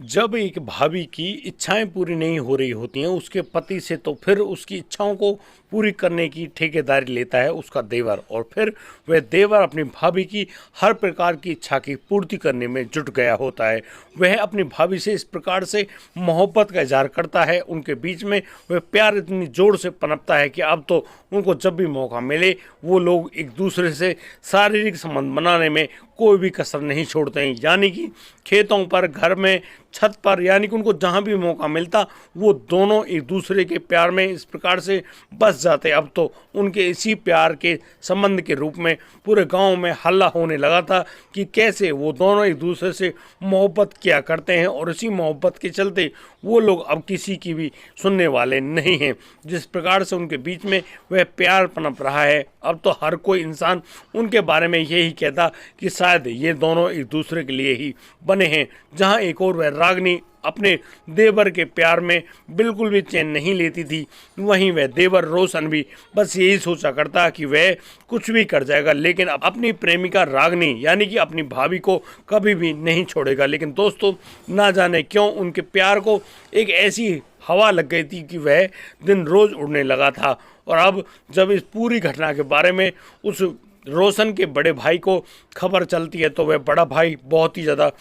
जब एक भाभी की इच्छाएं पूरी नहीं हो रही होती हैं उसके पति से, तो फिर उसकी इच्छाओं को पूरी करने की ठेकेदारी लेता है उसका देवर। और फिर वह देवर अपनी भाभी की हर प्रकार की इच्छा की पूर्ति करने में जुट गया होता है। वह अपनी भाभी से इस प्रकार से मोहब्बत का इजहार करता है, उनके बीच में वह प्यार इतनी जोर से पनपता है कि अब तो उनको जब भी मौका मिले वो लोग एक दूसरे से शारीरिक संबंध बनाने में कोई भी कसर नहीं छोड़ते हैं। यानी कि खेतों पर, घर में, छत पर, यानी कि उनको जहाँ भी मौका मिलता वो दोनों एक दूसरे के प्यार में इस प्रकार से बस जाते। अब तो उनके इसी प्यार के संबंध के रूप में पूरे गांव में हल्ला होने लगा था कि कैसे वो दोनों एक दूसरे से मोहब्बत किया करते हैं, और इसी मोहब्बत के चलते वो लोग अब किसी की भी सुनने वाले नहीं हैं। जिस प्रकार से उनके बीच में वह प्यार पनप रहा है, अब तो हर कोई इंसान उनके बारे में यही कहता कि शायद ये दोनों एक दूसरे के लिए ही बने हैं। जहाँ एक और वह रागनी अपने देवर के प्यार में बिल्कुल भी चैन नहीं लेती थी, वहीं वह देवर रोशन भी बस यही सोचा करता कि वह कुछ भी कर जाएगा लेकिन अपनी प्रेमिका रागनी यानी कि अपनी भाभी को कभी भी नहीं छोड़ेगा। लेकिन दोस्तों, ना जाने क्यों उनके प्यार को एक ऐसी हवा लग गई थी कि वह दिन रोज उड़ने लगा था। और अब जब इस पूरी घटना के बारे में उस रोशन के बड़े भाई को खबर चलती है तो वह बड़ा भाई बहुत ही ज़्यादा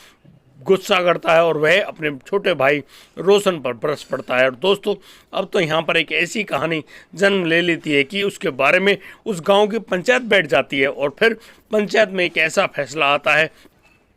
गुस्सा करता है और वह अपने छोटे भाई रोशन पर बरस पड़ता है। और दोस्तों, अब तो यहाँ पर एक ऐसी कहानी जन्म ले लेती है कि उसके बारे में उस गांव की पंचायत बैठ जाती है और फिर पंचायत में एक ऐसा फैसला आता है।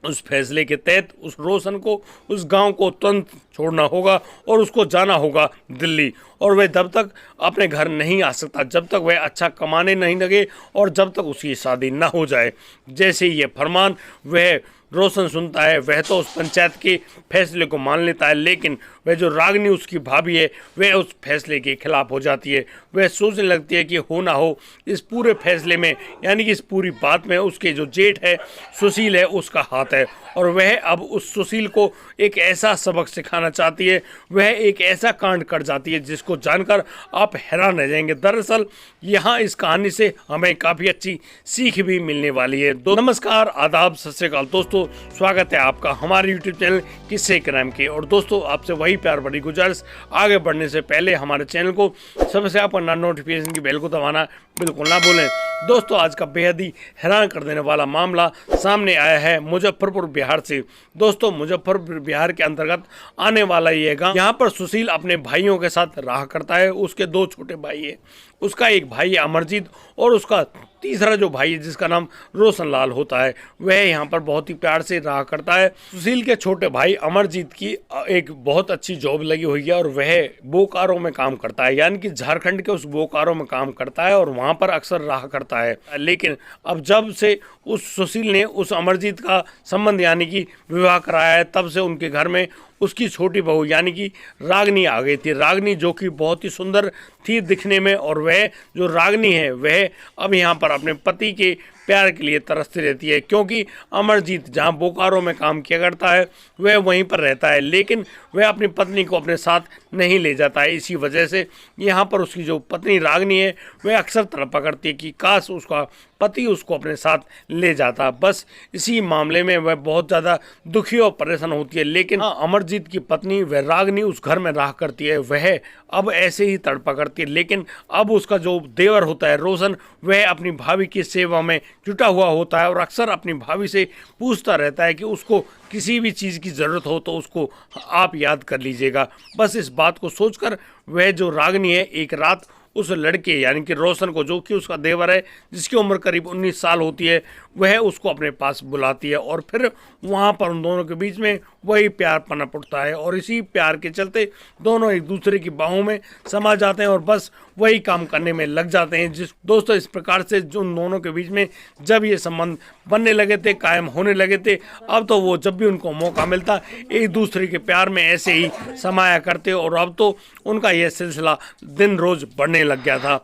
उस फैसले के तहत उस रोशन को उस गांव को तुरंत छोड़ना होगा और उसको जाना होगा दिल्ली, और वह तब तक अपने घर नहीं आ सकता जब तक वह अच्छा कमाने नहीं लगे और जब तक उसकी शादी ना हो जाए। जैसे ही ये फरमान वह रोशन सुनता है, वह तो उस पंचायत के फैसले को मान लेता है, लेकिन वह जो रागनी उसकी भाभी है वह उस फैसले के खिलाफ हो जाती है। वह सोचने लगती है कि हो ना हो इस पूरे फैसले में, यानी कि इस पूरी बात में उसके जो जेठ है सुशील है उसका हाथ है, और वह अब उस सुशील को एक ऐसा सबक सिखाना चाहती है, वह एक ऐसा कांड कर जाती है जिसको जानकर आप हैरान रह जाएंगे। दरअसल यहाँ इस कहानी से हमें काफ़ी अच्छी सीख भी मिलने वाली है। नमस्कार, आदाब, सत श्री अकाल दोस्तों, स्वागत है आपका हमारे यूट्यूब चैनल किस्से क्राइम के। और दोस्तों, आपसे वही प्यार बड़ी गुजारिश, आगे बढ़ने से पहले हमारे चैनल को सबसे करना, नोटिफिकेशन की बेल को दबाना बिल्कुल ना भूलें। दोस्तों, आज का बेहद ही हैरान कर देने वाला मामला सामने आया है मुजफ्फरपुर बिहार से। दोस्तों, मुजफ्फरपुर बिहार के अंतर्गत आने वाला ये गांव, यहाँ पर सुशील अपने भाइयों के साथ रहा करता है। उसके दो छोटे भाई है, उसका एक भाई है अमरजीत और उसका तीसरा जो भाई है जिसका नाम रोशन लाल होता है, वह यहाँ पर बहुत ही प्यार से रहा करता है। सुशील के छोटे भाई अमरजीत की एक बहुत अच्छी जॉब लगी हुई है और वह बोकारो में काम करता है, यानी कि झारखंड के उस बोकारो में काम करता है और वहाँ पर अक्सर रहा करता है। लेकिन अब जब से उस सुशील ने उस अमरजीत का संबंध यानी कि विवाह कराया है, तब से उनके घर में उसकी छोटी बहू यानी कि रागनी आ गई थी। रागनी जो कि बहुत ही सुंदर थी दिखने में, और वह जो रागनी है वह अब यहाँ पर अपने पति के प्यार के लिए तरसती रहती है, क्योंकि अमरजीत जहाँ बोकारो में काम किया करता है वह वहीं पर रहता है, लेकिन वह अपनी पत्नी को अपने साथ नहीं ले जाता है। इसी वजह से यहाँ पर उसकी जो पत्नी रागनी है वह अक्सर तड़पा करती है कि काश उसका पति उसको अपने साथ ले जाता। बस इसी मामले में वह बहुत ज़्यादा दुखी और परेशान होती है। लेकिन अमरजीत की पत्नी वह रागनी उस घर में रहा करती है, वह अब ऐसे ही तड़पा करती है। लेकिन अब उसका जो देवर होता है रोशन, वह अपनी भाभी की सेवा में जुटा हुआ होता है और अक्सर अपनी भाभी से पूछता रहता है कि उसको किसी भी चीज़ की ज़रूरत हो तो उसको आप याद कर लीजिएगा। बस इस बात को सोचकर वह जो रागनी है एक रात उस लड़के यानी कि रोशन को, जो कि उसका देवर है जिसकी उम्र करीब 19 साल होती है, वह उसको अपने पास बुलाती है और फिर वहाँ पर उन दोनों के बीच में वही प्यार पनप उठता है और इसी प्यार के चलते दोनों एक दूसरे की बाहों में समा जाते हैं और बस वही काम करने में लग जाते हैं। जिस दोस्तों, इस प्रकार से जो उन दोनों के बीच में जब ये संबंध बनने लगे थे, कायम होने लगे थे, अब तो वो जब भी उनको मौका मिलता एक दूसरे के प्यार में ऐसे ही समाया करते और अब तो उनका यह सिलसिला दिन रोज बढ़ने लग गया था।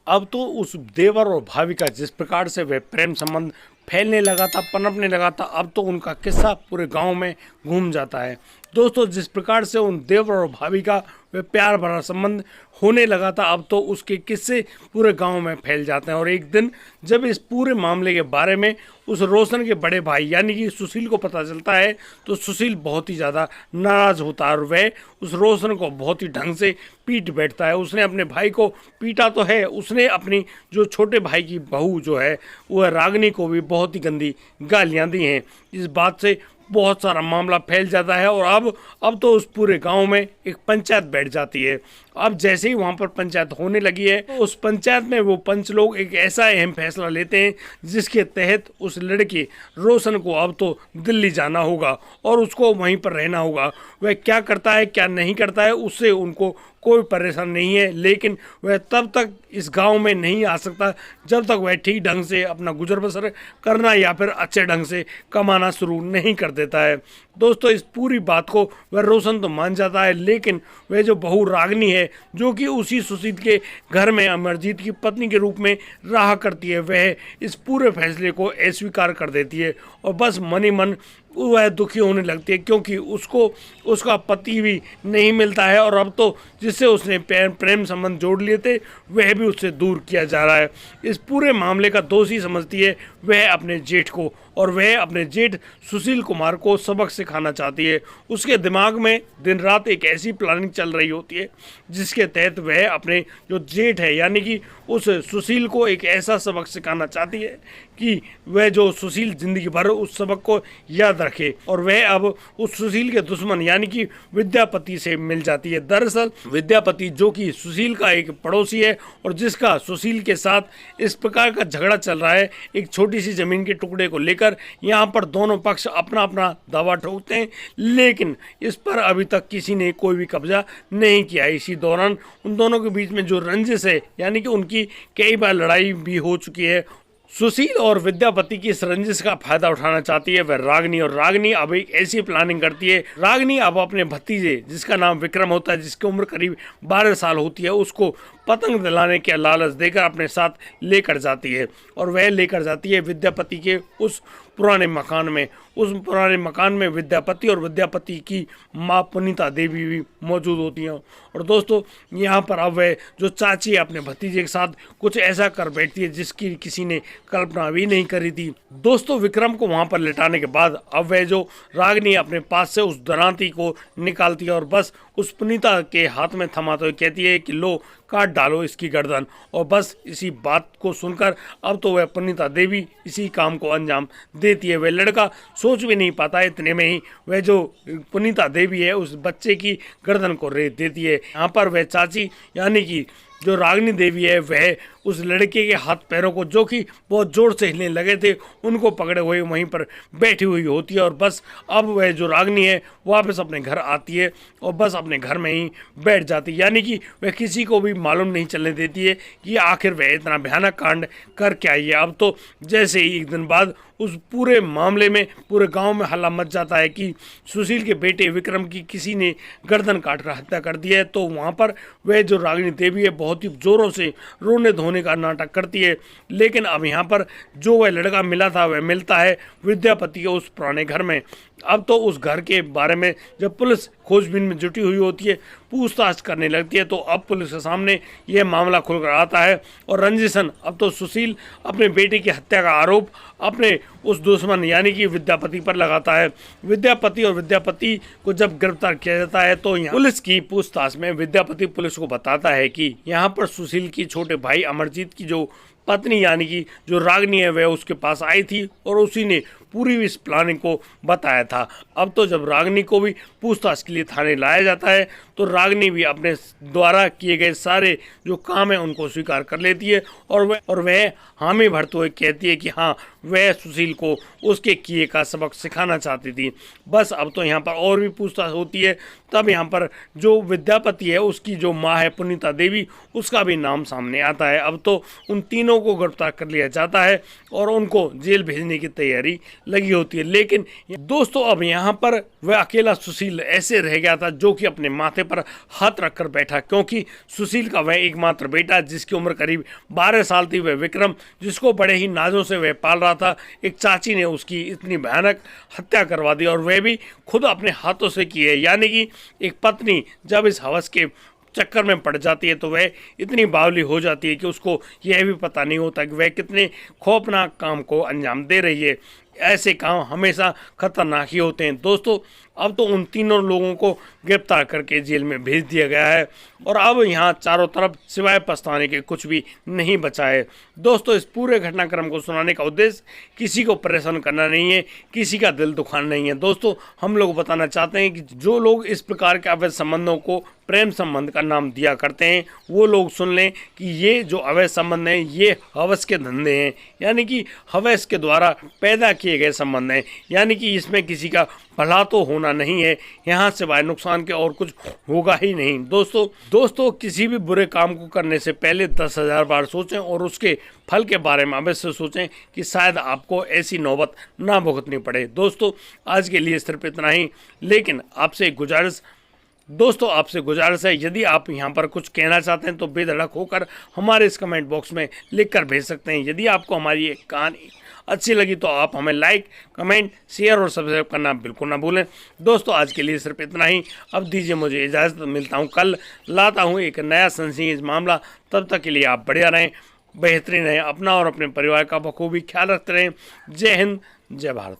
अब तो उस देवर और भाभी का जिस प्रकार से वह प्रेम संबंध फैलने लगा था, पनपने लगा था, अब तो उनका किस्सा पूरे गांव में घूम जाता है। दोस्तों, जिस प्रकार से उन देवर और भाभी का वह प्यार भरा संबंध होने लगा था। अब तो उसके किस्से पूरे गांव में फैल जाते हैं और एक दिन जब इस पूरे मामले के बारे में उस रोशन के बड़े भाई यानी कि सुशील को पता चलता है तो सुशील बहुत ही ज़्यादा नाराज़ होता है और वह उस रोशन को बहुत ही ढंग से पीट बैठता है। उसने अपने भाई को पीटा तो है, उसने अपनी जो छोटे भाई की बहू जो है वह रागिनी को भी बहुत ही गंदी गालियाँ दी हैं। इस बात से बहुत सारा मामला फैल जाता है और अब तो उस पूरे गांव में एक पंचायत बैठ जाती है। अब जैसे ही वहां पर पंचायत होने लगी है तो उस पंचायत में वो पंच लोग एक ऐसा अहम फैसला लेते हैं जिसके तहत उस लड़के रोशन को अब तो दिल्ली जाना होगा और उसको वहीं पर रहना होगा। वह क्या करता है क्या नहीं करता है उससे उनको कोई परेशान नहीं है, लेकिन वह तब तक इस गांव में नहीं आ सकता जब तक वह ठीक ढंग से अपना गुजर बसर करना या फिर अच्छे ढंग से कमाना शुरू नहीं कर देता है। दोस्तों इस पूरी बात को वह रोशन तो मान जाता है, लेकिन वह जो बहू रागिनी है जो कि उसी सुशील के घर में अमरजीत की पत्नी के रूप में रहा करती है, वह इस पूरे फैसले को अस्वीकार कर देती है और बस मन ही मन वह दुखी होने लगती है क्योंकि उसको उसका पति भी नहीं मिलता है और अब तो जिससे उसने प्रेम संबंध जोड़ लिए थे वह भी उससे दूर किया जा रहा है। इस पूरे मामले का दोषी समझती है वह अपने जेठ को और वह अपने जेठ सुशील कुमार को सबक सिखाना चाहती है। उसके दिमाग में दिन रात एक ऐसी प्लानिंग चल रही होती है जिसके तहत वह अपने जो जेठ है यानी कि उस सुशील को एक ऐसा सबक सिखाना चाहती है कि वह जो सुशील जिंदगी भर उस सबक को याद रखे और वह अब उस सुशील के दुश्मन यानी कि विद्यापति से मिल जाती है। दरअसल विद्यापति जो कि सुशील का एक पड़ोसी है और जिसका सुशील के साथ इस प्रकार का झगड़ा चल रहा है एक छोटी सी जमीन के टुकड़े को लेकर, यहाँ पर दोनों पक्ष अपना अपना दावा ठोकते हैं लेकिन इस पर अभी तक किसी ने कोई भी कब्जा नहीं किया। इसी दौरान उन दोनों के बीच में जो रंजिश है यानी कि उनकी कई बार लड़ाई भी हो चुकी है। सुशील और विद्यापति की इस रंजिश का फायदा उठाना चाहती है वह रागिनी और रागिनी अब एक ऐसी प्लानिंग करती है। रागिनी अब अपने भतीजे जिसका नाम विक्रम होता है जिसकी उम्र करीब 12 साल होती है उसको पतंग दिलाने के लालच देकर अपने साथ लेकर जाती है और वह लेकर जाती है विद्यापति के उस पुराने मकान में। उस पुराने मकान में विद्यापति और विद्यापति की माँ पुनीता देवी भी मौजूद होती हैं और दोस्तों यहाँ पर अब वह जो चाची है अपने भतीजे के साथ कुछ ऐसा कर बैठती है जिसकी किसी ने कल्पना भी नहीं करी थी। दोस्तों विक्रम को वहाँ पर लेटाने के बाद अब वह जो रागिनी अपने पास से उस दरांती को निकालती है और बस उस पुनीता के हाथ में थमाते हुए कहती है कि लो काट डालो इसकी गर्दन। और बस इसी बात को सुनकर अब तो वह पुनीता देवी इसी काम को अंजाम देती है। वह लड़का सोच भी नहीं पाता है, इतने में ही वह जो पुनीता देवी है उस बच्चे की गर्दन को रेत देती है। यहाँ पर वह चाची यानी कि जो रागिनी देवी है वह उस लड़के के हाथ पैरों को जो कि बहुत जोर से हिलने लगे थे उनको पकड़े हुए वहीं पर बैठी हुई होती है और बस अब वह जो रागिनी है वापस अपने घर आती है और बस अपने घर में ही बैठ जाती है यानी कि वह किसी को भी मालूम नहीं चलने देती है कि आखिर वह इतना भयानक कांड कर क्या आई है। अब तो जैसे ही एक दिन बाद उस पूरे मामले में पूरे गांव में हल्ला मच जाता है कि सुशील के बेटे विक्रम की किसी ने गर्दन काट कर हत्या कर दी है, तो वहाँ पर वह जो रागिनी देवी है बहुत ही जोरों से रोने धोने का नाटक करती है। लेकिन अब यहाँ पर जो वह लड़का मिला था वह मिलता है विद्यापति के उस पुराने घर में। अब तो उस घर के बारे में जब पुलिस खोजबीन में जुटी हुई होती है पूछताछ करने लगती है तो अब पुलिस के सामने यह मामला खुलकर आता है और रंजिशन अब तो सुशील अपने बेटे की हत्या का आरोप अपने उस दुश्मन यानी कि विद्यापति पर लगाता है। विद्यापति और विद्यापति को जब गिरफ्तार किया जाता है तो यहाँ पुलिस की पूछताछ में विद्यापति पुलिस को बताता है कि यहाँ पर सुशील की छोटे भाई अमरजीत की जो पत्नी यानी कि जो रागिनी है वह उसके पास आई थी और उसी ने पूरी इस प्लानिंग को बताया था। अब तो जब रागिनी को भी पूछताछ के लिए थाने लाया जाता है तो रागिनी भी अपने द्वारा किए गए सारे जो काम है उनको स्वीकार कर लेती है और वह हामी भरते हुए कहती है कि हाँ वह सुशील को उसके किए का सबक सिखाना चाहती थी। बस अब तो यहाँ पर और भी पूछताछ होती है। तब यहाँ पर जो विद्यापति है उसकी जो माँ है पुनीता देवी उसका भी नाम सामने आता है। अब तो उन तीनों तीनों को गिरफ्तार कर लिया जाता है और उनको जेल भेजने की तैयारी लगी होती है। लेकिन दोस्तों अब यहाँ पर वह अकेला सुशील ऐसे रह गया था जो कि अपने माथे पर हाथ रखकर बैठा, क्योंकि सुशील का वह एकमात्र बेटा जिसकी उम्र करीब 12 साल थी, वह विक्रम, जिसको बड़े ही नाजों से वह पाल रहा था, एक चाची ने उसकी इतनी भयानक हत्या करवा दी और वह भी खुद अपने हाथों से की है। यानी कि एक पत्नी जब इस हवस के चक्कर में पड़ जाती है तो वह इतनी बावली हो जाती है कि उसको यह भी पता नहीं होता कि वह कितने खौफनाक काम को अंजाम दे रही है। ऐसे काम हमेशा खतरनाक ही होते हैं। दोस्तों अब तो उन तीनों लोगों को गिरफ्तार करके जेल में भेज दिया गया है और अब यहाँ चारों तरफ सिवाय पछताने के कुछ भी नहीं बचा है। दोस्तों इस पूरे घटनाक्रम को सुनाने का उद्देश्य किसी को परेशान करना नहीं है, किसी का दिल दुखाना नहीं है। दोस्तों हम लोग बताना चाहते हैं कि जो लोग इस प्रकार के अवैध संबंधों को प्रेम संबंध का नाम दिया करते हैं वो लोग सुन लें कि ये जो अवैध संबंध हैं ये हवस के धंधे हैं, यानी कि हवस के द्वारा पैदा किए गए संबंध हैं। यानी कि इसमें किसी का भला तो होना नहीं है, यहाँ सिवाय नुकसान के और कुछ होगा ही नहीं। दोस्तों किसी भी बुरे काम को करने से पहले 10,000 बार सोचें और उसके फल के बारे में अवश्य सोचें कि शायद आपको ऐसी नौबत ना भुगतनी पड़े। दोस्तों आज के लिए सिर्फ इतना ही, लेकिन आपसे गुजारिश है यदि आप यहाँ पर कुछ कहना चाहते हैं तो बेधड़क होकर हमारे इस कमेंट बॉक्स में लिख कर भेज सकते हैं। यदि आपको हमारी ये कहानी अच्छी लगी तो आप हमें लाइक, कमेंट, शेयर और सब्सक्राइब करना बिल्कुल ना भूलें। दोस्तों आज के लिए सिर्फ इतना ही, अब दीजिए मुझे इजाज़त, मिलता हूँ कल, लाता हूँ एक नया सनसनीखेज मामला। तब तक के लिए आप बढ़िया रहें, बेहतरीन रहें, अपना और अपने परिवार का बखूबी ख्याल रखते रहें। जय हिंद, जय भारत।